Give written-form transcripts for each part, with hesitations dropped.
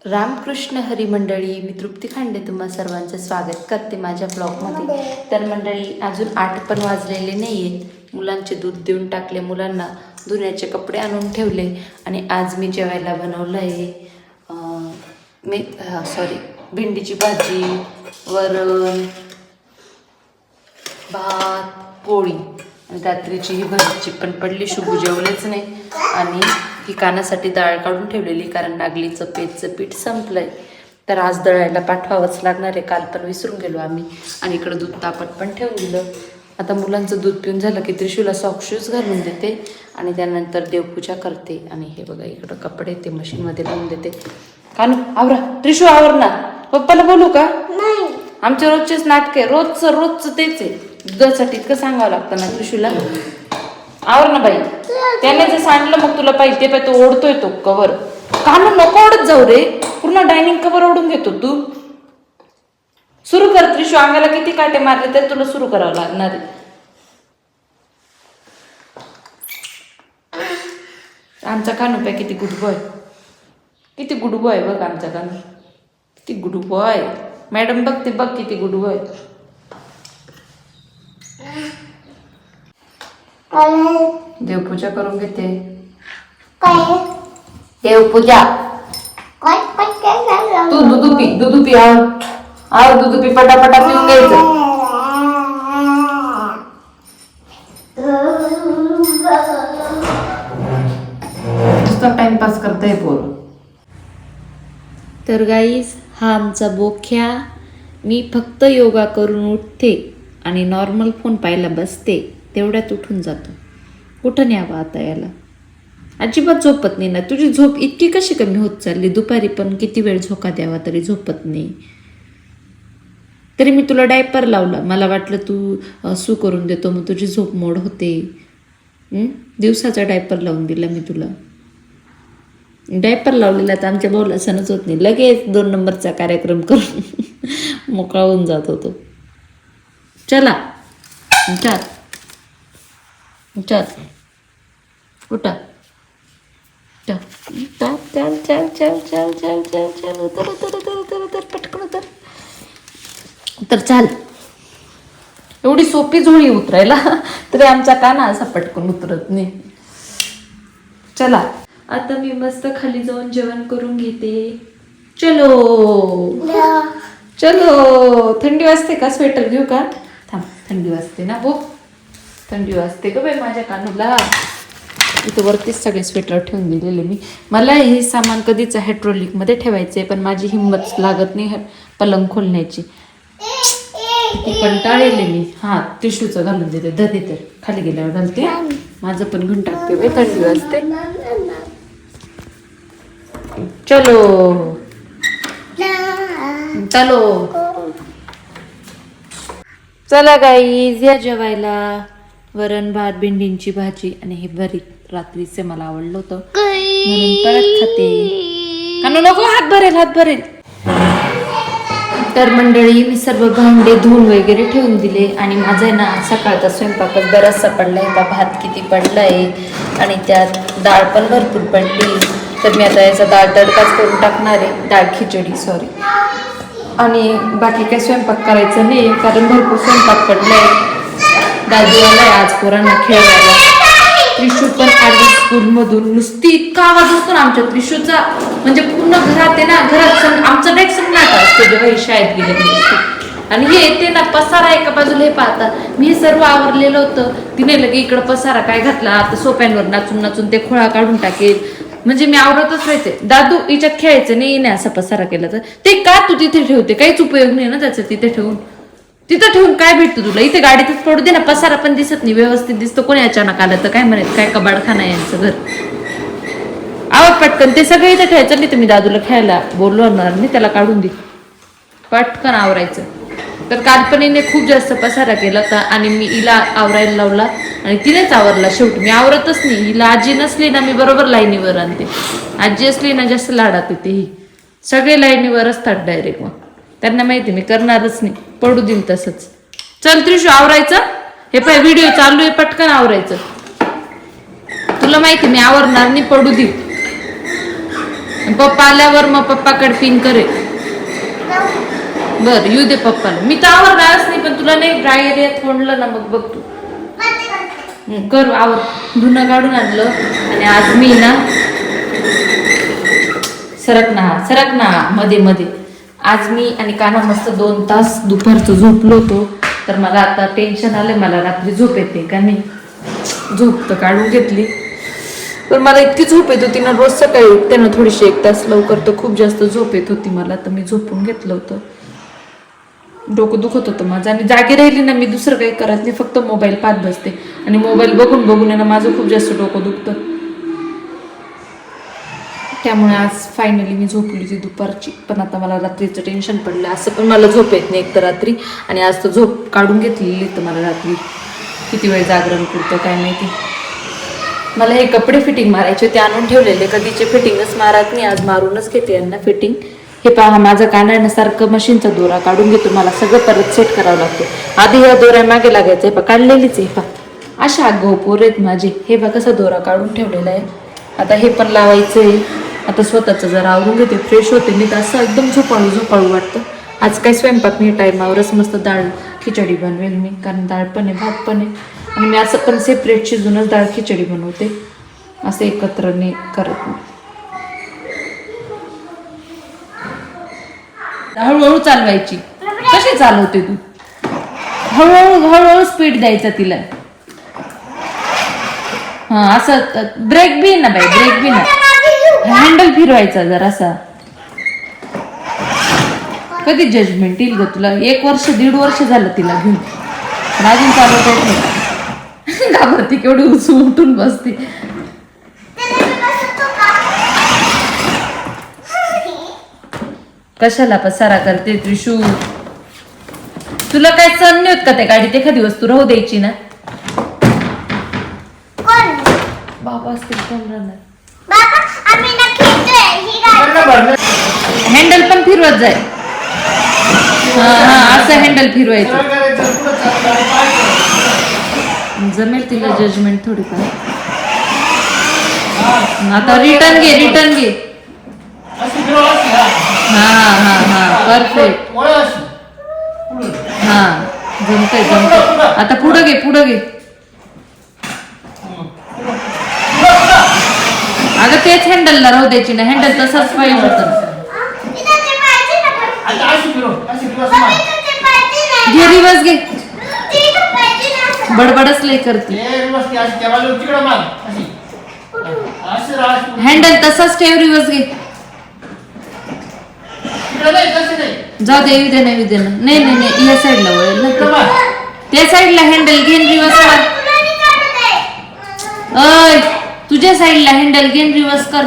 रामकृष्ण हरी मंडळी, मी तृप्ती खांडे तुम्हा सर्वांचं स्वागत करते माझ्या ब्लॉगमध्ये. तर मंडळी, अजून 8 पण वाजलेले नाही आहेत. मुलांचे दूध देऊन टाकले, मुलांना धुण्याचे कपडे आणून ठेवले आणि आज मी जेवायला बनवलं आहे भेंडीची भाजी, वरण, भात, पोळी आणि रात्रीची ही भाजीची पण पडली. शुभू जेवलेच नाही आणि ही कानासाठी डाळ काढून ठेवलेली, कारण नागलीचं पेजचं पीठ संपलंय. तर आज दळायला पाठवावंच लागणार आहे. काल पण विसरून गेलो आम्ही. आणि इकडं दूध तापत पण ठेवून दिलं. आता मुलांचं दूध पिऊन झालं की त्रिशूला सॉक्स शूज घालून देते आणि त्यानंतर देवपूजा करते. आणि हे बघा, इकडं कपडे ते मशीनमध्ये लावून देते. कानू आवरा, त्रिशू आवर ना. पप्पाला बोलू का? आमचे रोजचेच नाटक आहे, रोजचं तेच आहे. दुधासाठी इतकं सांगावं लागतं ना त्रिशूला. आवर ना बाई, त्याने जे सांडलं मग तुला पाहिजे ते पाहिजे. तो ओढतोय तो कवर. कानू नको ओढत जाऊ रे, पूर्ण डायनिंग कवर ओढून घेतो तू. सुरू कर त्रिशू, अंगाला किती काटे मारले तरी तुला सुरू करावं लागणार आहे. आमचा कानू पाय किती गुड बॉय, किती गुड बॉय बघ आमचा कानू, किती गुड बॉय. मॅडम बघते बघ किती गुड बॉय. देवपूजा करून घेते. देवपूजा. तू दुधू पी आव दुधू पी, पटापटा पिऊन घ्यायचं. नुसतं टाइमपास करताय पोर. तर गाईज, हा आमचा बोख्या. मी फक्त योगा करून उठते आणि नॉर्मल फोन पाहायला बसते, तेवढ्यात उठून जातो. कुठं न्यावं आता याला? अजिबात झोपत नाही ना. तुझी झोप इतकी कशी कमी होत चालली? दुपारी पण किती वेळ झोका द्यावा तरी झोपत नाही. तरी मी तुला डायपर लावला, मला वाटलं तू सू करून देतो मग तुझी झोप मोड होते. दिवसाचा डायपर लावून दिला मी तुला. डायपर लावलेला तर आमच्या भाऊला सणच होत नाही, लगेच 2 नंबरचा कार्यक्रम करून मोकळा होऊन जात होतो. चला चल चल उठा, चल चल चल चल चल चल चल चल चल उतर उतर उतर उतर उतर पटकन उतर. तर चाल. एवढी सोपी झोळी उतरायला तरी आमचा काना असा पटकन उतरत नाही. चला आता मी मस्त खाली जाऊन जेवण करून घेते. चलो चलो. थंडी वाजते का? स्वेटर घेऊ का? थांब, थंडी वाजते ना बो, थंडी वाजते का बाई माझ्या कानूला. इथं वरतीच सगळे स्वेटर ठेवून दिलेले मी. मला हे सामान कधीच हायड्रोलिकमध्ये ठेवायचे, पण माझी हिंमत लागत नाही पलंग खोलण्याची. किती कंटाळलेले मी. हां, टिशूचं घालून देते. धते तर खाली गेल्यावर घालते. माझं पण घेऊन टाकते बाई, थंडी वाजते. चलो चलो. चला गाईज, या जेवायला. वरण भात, भेंडींची भाजी आणि हे भरीत रात्रीचे मला आवडलं होतं म्हणून परत खाते. कानू नको, हात भरेल. तर मंडळी, मी सर्व भांडे धुवून वगैरे ठेवून दिले आणि माझा आहे ना सकाळचा स्वयंपाकच बराचसा पडला आहे. भात किती पडला आहे आणि त्यात डाळ पण भरपूर पडली. तर मी आता याचा डाळ तडकाच करून टाकणार आहे, डाळ खिचडी सॉरी. आणि बाकी काय स्वयंपाक करायचं नाही, कारण भरपूर स्वयंपाक पडलाय. दादू आलाय आज पोरांना खेळवायला. त्रिशू पण आली स्कूलमधून. नुसती इतका आवाज असतो ना आमच्या त्रिशूचा, म्हणजे पूर्ण घरात आहे ना, घरात आमचं डेट सन्नाटा असतो जेव्हा ही शाळेत गेले. आणि हे येते ना, पसारा एका बाजूला. हे पाहता मी हे सर्व आवरलेलं होतं, तिने लगे इकडं पसारा काय घातला. आता सोप्यांवर नाचून नाचून ते खोळा काढून टाकेल. म्हणजे मी आवरतच राहायचे. दादू हिच्यात खेळायचं नाही असा पसारा केला तर ते का तू तिथे ठेवते? काहीच उपयोग नाही ना त्याचा. तिथं ठेवून काय भेटतं तुला? इथे गाडीतच पडू दे ना. पसारा पण दिसत नाही, व्यवस्थित दिसतं. कोणी अचानक आलं तर काय म्हणत, काय कबाडखाना यांचं घर. आवाज पटकन ते सगळं इथे ठेवायचं. नाही तुम्ही दादूला खेळायला बोलवणार नाही, त्याला काढून दे. पटकन आवरायचं. तर काल्पनीने खूप जास्त पसारा केला होता आणि मी हिला आवरायला लावला आणि तिनेच आवरला. शेवटी मी आवरतच नाही. हिला आजी नसली ना मी बरोबर लाईनीवर आणते. आजी असली ना जास्त लाडात येते. ही सगळे लाईनीवर असतात डायरेक्ट. मग त्यांना माहिती मी करणारच नाही, पडू देईन तसंच. चल त्रिशू आवरायचं. हे पाय व्हिडिओ चालू आहे, पटकन आवरायचं. तुला माहिती मी आवरणार नाही, पडू दे. पप्पा आल्यावर मग पप्पाकडे पिन करे. बर येऊ दे पप्पाला. मी तर राहच नाही, पण तुला नाही ड्राय एरियात फोडलं ना मग बघ तू. कर आवर. धुणं काढून आणलं आणि आज मी ना सरक ना मध्ये मध्ये. आज मी आणि काना मस्त 2 तास दुपारचं झोपलो होतो. तर मला आता टेन्शन आलं, मला रात्री झोप येते का नाही. झोप तर काढून घेतली, पण मला इतकी झोप येत होती ना. रोज सकाळी उठते ना थोडीशी 1 तास लवकर, तर खूप जास्त झोप येत होती मला. तर मी झोपून घेतलं होतं. डोकं दुखत होतं माझं आणि जागी राहिली ना मी दुसरं काही करत नाही, फक्त मोबाईल पाहत बसते. आणि मोबाईल बघून बघून ना माझं खूप जास्त डोकं दुखतं. त्यामुळे आज फायनली मी झोपली होती दुपारची. पण आता मला रात्रीचं टेन्शन पडलं. असं पण मला झोप येत नाही एक तर रात्री, आणि आज तर झोप काढून घेतलेली तर मला रात्री किती वेळ जागरण पुरतं काय माहिती. मला हे कपडे फिटिंग मारायचे ते आणून ठेवलेले, कधीचे फिटिंगच मारत नाही. आज मारूनच घेते यांना फिटिंग. हे पहा माझा काना आहे ना सारखं मशीनचा दोरा काढून घेतो. मला सगळं परत सेट करावं लागतं. आधी या दोऱ्या मागे लागायचं आहे, काढलेलीच आहे पा. अशा आगाऊ पोर आहेत माझे. हे बघा कसा दोरा काढून ठेवलेला आहे. आता हे पण लावायचं आहे. आता स्वतःचं जरा आवरून घेते, फ्रेश होते. मी तर असं एकदम झोपाळू वाटतं. आज काय स्वयंपाक मी टाईमावरच मस्त डाळ खिचडी बनवेल मी, कारण डाळ पण आहे भात पण आहे. आणि मी असं पण सेपरेट शिजूनच डाळ खिचडी बनवते, असं एकत्र नाही करत मी. हळूहळू चालवायची. कशी चालवते तू? हळूहळू स्पीड द्यायचा तिला. हा असं ब्रेक बी ना बाई, ब्रेक बी ना. हँडल फिरवायचा जरासा. कधी जजमेंट येईल ग तुला? 1 वर्ष 1.5 वर्ष झालं तिला घेऊन, अजून चालवता येत नाही. घाबरती केवढी उठून बसते. कशाला पसारा करते त्रिशू? तुला काय सण नाही होत का त्या गाडीत एखादी वस्तू राहू द्यायची ना? बाबा असतील कोण राहणार? हँडल पण फिरवत जाय. हा असं हँडल फिरवायचं. जमेल तिला जजमेंट थोडीफार. आता रिटर्न घे. हा परफेक्ट. हा जमतंय. आता पुढं घे. अगं तेच हँडलला राहू द्यायची ना. हँडल तसाच पाहिजे होतं. घे रिवर्स घे. बडबडच लय करते. हँडल तसाच ठेव, रिवर्स घे. जाऊ दे ना. नाही या साईडला वळेल ना. त्या साईडला हँडल घेऊन रिवर्स कर. अय तुझ्या साईडला हँडल घेऊन रिवर्स कर.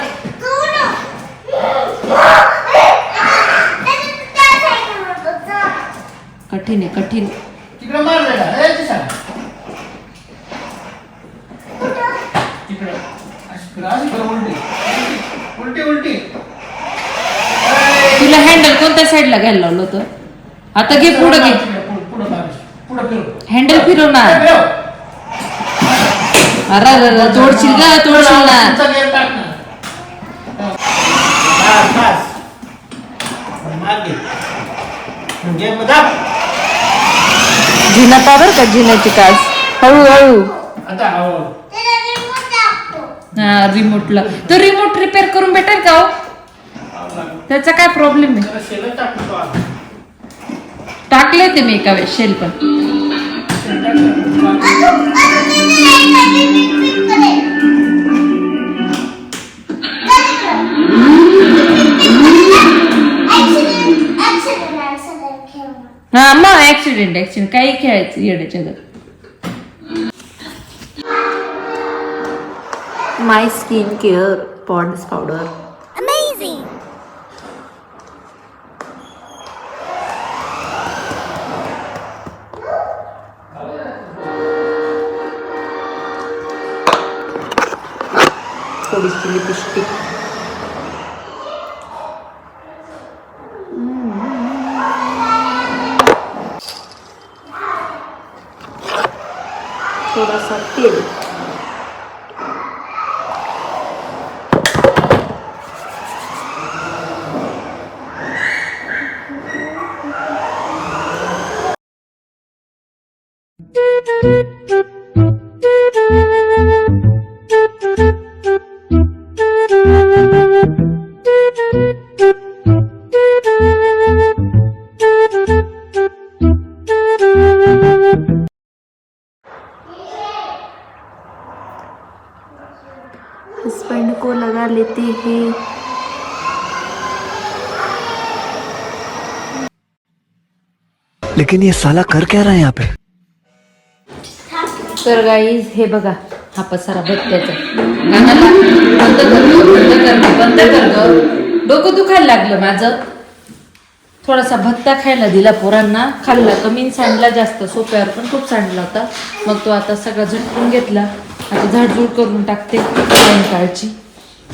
कठीण आहे. उलटी. तुला हँडल कोणत्या साईडला घ्यायला लावलं होतं? आता घे पुढं घे. हँडल फिरव ना. अरे तोडशील ना. जिना बर का जिन्याची कास. हळूहळू. हा रिमोटला. तो रिमोट रिपेअर करून भेटेल का हो? त्याचा काय प्रॉब्लेम आहे? टाकले ते मी एका वेळेस शेल पण. हा मग ऍक्सिडेंट काही खेळायचं येड्याच्या घर. My skin care Pond's powder. Amazing. थोडीशी लिपस्टिक. थोडासा तेल. लेकिन ये साला कर क्या रहा है यहाँ पे? तर गाईज हे बघा हा पसारा भत्त्याचा. गाण्याला बंद कर गं, बंद कर गं. डोकं दुखायला लागलं माझं. थोडासा भत्ता खायला दिला पोरांना, खाल्ला कमी सांडला जास्त, सोप्यावर पण खूप सांडला होता. मग तो आता सगळा झटकून घेतला. आता झाडझूड करून टाकते सायंकाळची.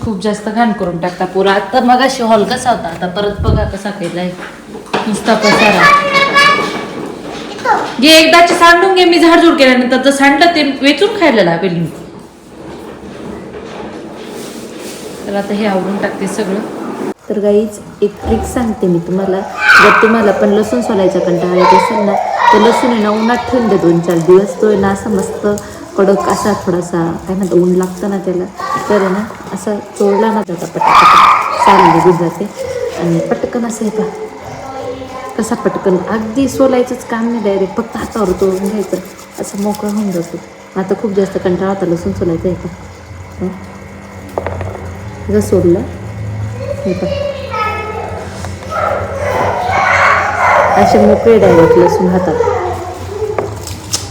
खूप जास्त घाण करून टाकता पोरा. आता मग अशी हॉल कसा होता, आता परत बघा कसा केलाय नुसता पसारा. जे एकदाची सांडून घे, मी झाडझूड केल्यानंतर जर सांडलं ते वेचून खायला लागेल मी. तर आता हे आवडून टाकते सगळं. तर गाईच एक ट्रिक सांगते मी तुम्हाला. जर तुम्हाला पण लसूण सोलायचा कंटाळा येत असेल ना, तर लसूण आहे ना उन्हात ठेवून दे 2-4 दिवस. तो आहे ना असा मस्त कडक असा थोडासा काय म्हणतात ऊन लागतं ना त्याला, तर आहे ना असा चोळला ना त्याचा पटकन साल निघून जाते आणि पटकन असं आहे पहा कसा पटकन अगदी सोलायचंच काम नाही, डायरेक्ट फक्त हातावर तोडून घ्यायचं, असं मोकळं होऊन जातो. आता खूप जास्त कंटाळा होता लसूण सोलायचं आहे का जर सोडलं हे पण असे मोकळे डायरेक्ट लसूण हातात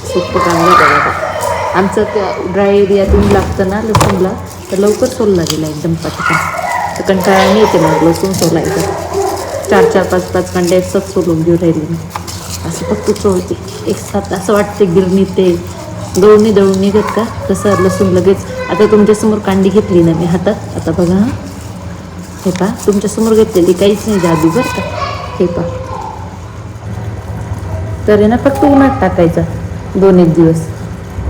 सोपं काम नाही करायचं. आमचं त्या ड्राय एरियातून लागतं ना लसूणला, तर लवकर सोलला गेला एकदम पटकन. तर कंटाळा नाही येते मग लसूण सोलायचं. 4-4, 5-5 कांडे एकसाथ सोलून घेऊ राहिले मी. असं फक्त चोळते एकसाथ. असं वाटते गिरणी ते गळून दळून निघत का तसं लसूण लगेच. आता तुमच्यासमोर कांडी घेतली ना मी हातात, आता बघा हे पहा तुमच्यासमोर घेतलेली काहीच नाही जादू बरं का. हे पहा तर आहे ना फक्त उन्हात टाकायचा 2-1 दिवस,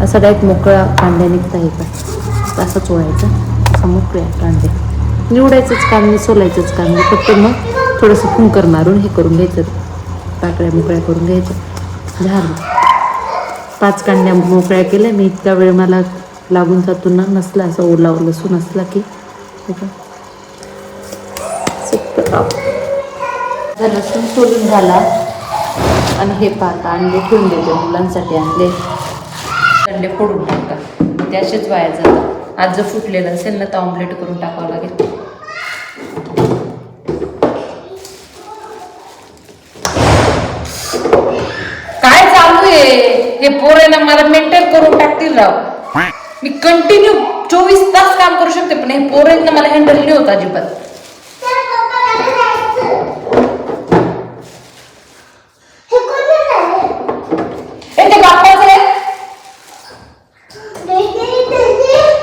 असा डायरेक्ट मोकळा कांड्या निघता. हे पहा असं चोळायचं, असा मोकळ्या कांडे निवडायचंच काम नाही, सोलायचंच काम नाही. फक्त मग थोडंसं फुंकर मारून हे करून घ्यायचं, पाकळ्या मोकळ्या करून घ्यायचं. झालं 5 कांड्या मोकळ्या केल्या मी. इतका वेळ मला लागून जातो ना, नसला असं ओलावर लसूण असला की लसूण सोलून झाला. आणि हे पाहता अंडे ठेवून देते मुलांसाठी, आणले अंडे फोडून टाकतात ते असेच वाया जातात. आज जर फुटलेलं असेल ना तर ऑमलेट करून टाकावं लागेल. काय चालू आहे हे पोरं ना मला मेंटेन करून टाकतील राव. मी कंटिन्यू 24 तास काम करू शकते, पण हे पोरं ना मला हँडल नाही होत अजिबात.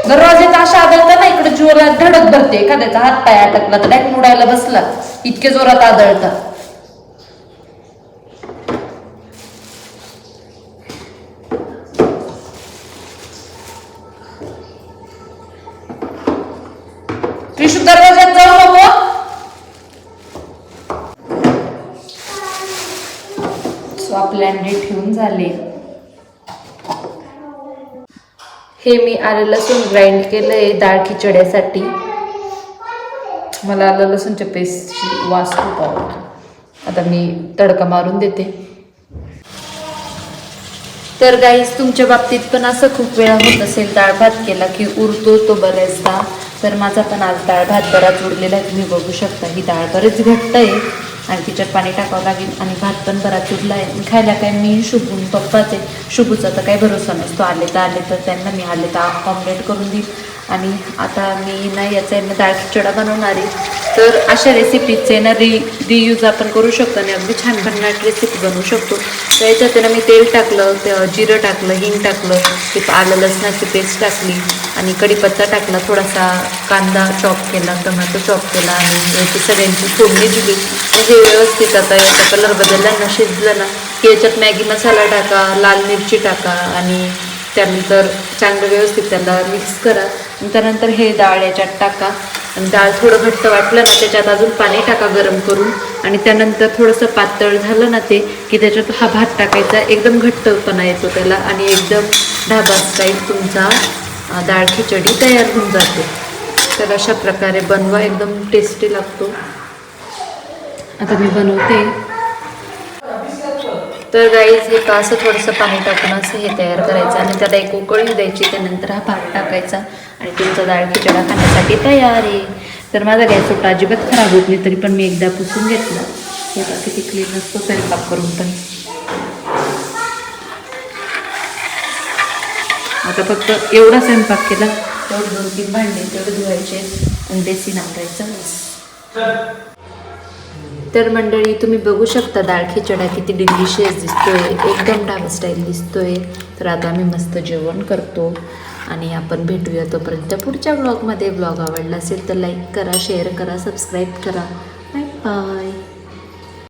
दरवाजेचा अशा आदळता ना इकडे जोरात धडक भरते. एखाद्याचा हात पाय अटकला तर डायरेक्ट मुडायला बसला, इतके जोरात आदळतात. त्रिशू दरवाज्यात जाऊ नको. आपले अंडे ठेवून झाले. हे मी आलं लसूण ग्राइंड केलंय डाळ खिचड्यासाठी. मला आलं लसूणच्या पेस्टची वास खूप आवडतो. आता मी तडका मारून देते. तर गाईस तुमच्या बाबतीत पण असं खूप वेळा होत असेल, डाळ भात केला की उरतो तो बऱ्याचदा. तर माझा पण आज डाळ भात बराच उरलेला आहे, तुम्ही बघू शकता. ही डाळ बरेच घट्ट आहे आणि तिच्यात पाणी टाकावं लागेल. आणि भात पण बराच उरला आहे. खायला काय मी शुभून पप्पाच आहे. शुभूचा तर काही भरोसा नसतो, आले तर त्यांना मी आले तर ऑमलेट करून देईल. आणि आता मी ना याचा आहे ना डाळ खिचडा बनवणार आहे. तर अशा रेसिपीचे ना रियूज आपण करू शकतो आणि अगदी छान भन्नाट रेसिपी बनवू शकतो. तर याच्यात ना मी तेल टाकलं, जिरं टाकलं, हिंग टाकलं, ते आलं लसणाची पेस्ट टाकली आणि कढीपत्ता टाकला, थोडासा कांदा चॉप केला, टोमॅटो चॉप केला आणि याची सगळ्यांची फोडणी दिली. म्हणजे व्यवस्थित आता याचा कलर बदलला ना, शिजलं ना की याच्यात मॅगी मसाला टाका, लाल मिरची टाका आणि त्यानंतर चांगलं व्यवस्थित त्याला मिक्स करा. त्यानंतर हे डाळ याच्यात टाका आणि डाळ थोडं घट्ट वाटलं ना त्याच्यात अजून पाणी टाका गरम करून. आणि त्यानंतर थोडंसं पातळ झालं ना ते की त्याच्यात हा भात टाकायचा. एकदम घट्टपणा येतो त्याला आणि एकदम ढाबा स्टाईल तुमचा डाळ खिचडी तयार होऊन जाते. तर अशा प्रकारे बनवा, एकदम टेस्टी लागतो. आता मी बनवते. तर गाईज हे असं थोडंसं पाणी टाकून असं हे तयार करायचं आणि त्याला एक उकळी द्यायची. त्यानंतर हा भात टाकायचा आणि तुमचा डाळ खिचडा खाण्यासाठी तयार आहे. तर माझा गॅस ओटा अजिबात खराब होत नाही, तरी पण मी एकदा पुसून घेतला. हे किती क्लीन असतो स्वयंपाक करून पण. आता फक्त एवढा स्वयंपाक केला, तेवढे 2-3 भांडे तेवढे धुवायचे आणि बेसिन आवरायचं बस. तर मंडळी तुम्ही बघू शकता डाळ खिचडा किती डिलिशियस दिसतोय, एकदम ढाबा स्टाईल दिसतोय. तर आता आम्ही मस्त जेवण करतो आणि आपण भेटूया तोपर्यंत पुढच्या ब्लॉगमध्ये. ब्लॉग आवडला असेल तर लाईक करा, शेअर करा, सबस्क्राईब करा. Bye bye.